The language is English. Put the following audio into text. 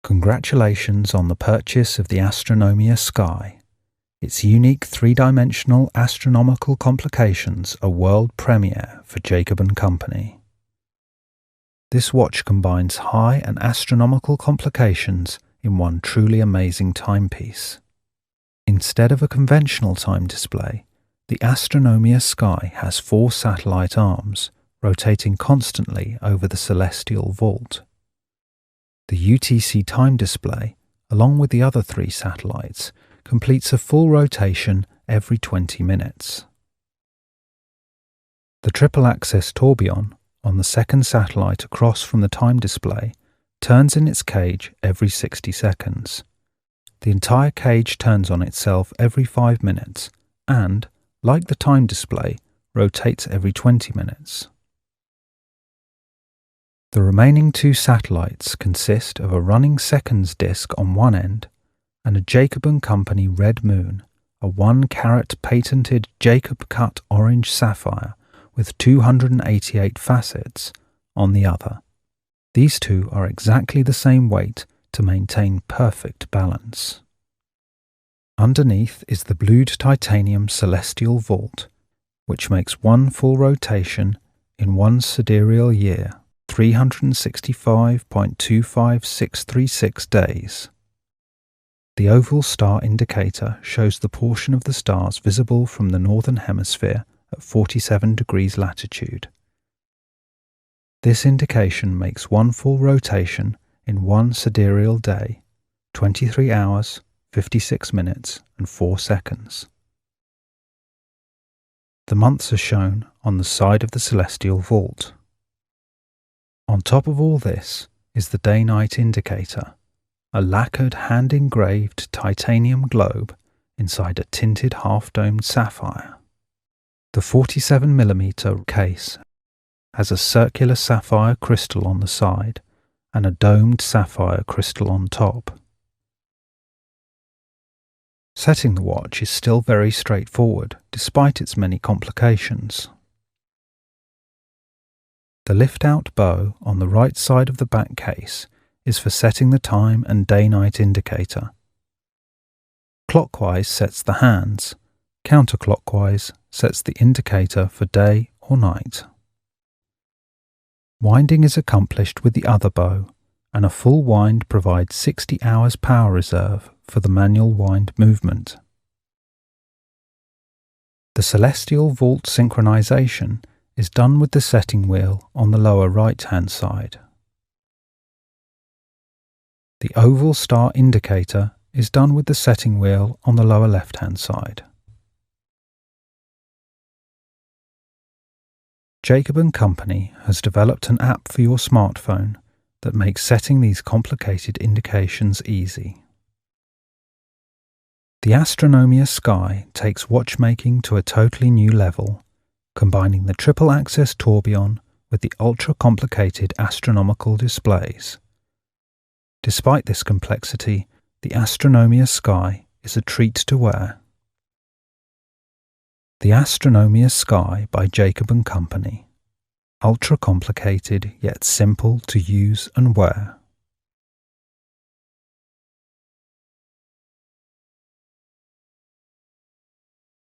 Congratulations on the purchase of the Astronomia Sky. Its unique three-dimensional astronomical complications are world premiere for Jacob & Company. This watch combines high and astronomical complications in one truly amazing timepiece. Instead of a conventional time display, the Astronomia Sky has 4 satellite arms, rotating constantly over the celestial vault. The UTC time display, along with the other 3 satellites, completes a full rotation every 20 minutes. The triple-axis tourbillon on the second satellite across from the time display turns in its cage every 60 seconds. The entire cage turns on itself every 5 minutes and, like the time display, rotates every 20 minutes. The remaining 2 satellites consist of a running seconds disk on one end and a Jacob & Company red moon, a 1-carat patented Jacob cut orange sapphire with 288 facets, on the other. These 2 are exactly the same weight to maintain perfect balance. Underneath is the blued titanium celestial vault, which makes one full rotation in 1 sidereal year, 365.25636 days. The oval star indicator shows the portion of the stars visible from the northern hemisphere at 47 degrees latitude. This indication makes one full rotation in 1 sidereal day, 23 hours, 56 minutes and 4 seconds. The months are shown on the side of the celestial vault. On top of all this is the day-night indicator, a lacquered hand-engraved titanium globe inside a tinted half-domed sapphire. The 47mm case has a circular sapphire crystal on the side and a domed sapphire crystal on top. Setting the watch is still very straightforward, despite its many complications. The lift-out bow on the right side of the back case is for setting the time and day-night indicator. Clockwise sets the hands, counterclockwise sets the indicator for day or night. Winding is accomplished with the other bow, and a full wind provides 60 hours power reserve for the manual wind movement. The celestial vault synchronization is done with the setting wheel on the lower right-hand side. The oval star indicator is done with the setting wheel on the lower left-hand side. Jacob & Company has developed an app for your smartphone that makes setting these complicated indications easy. The Astronomia Sky takes watchmaking to a totally new level, combining the triple-axis tourbillon with the ultra-complicated astronomical displays. Despite this complexity, the Astronomia Sky is a treat to wear. The Astronomia Sky by Jacob & Company. Ultra-complicated yet simple to use and wear.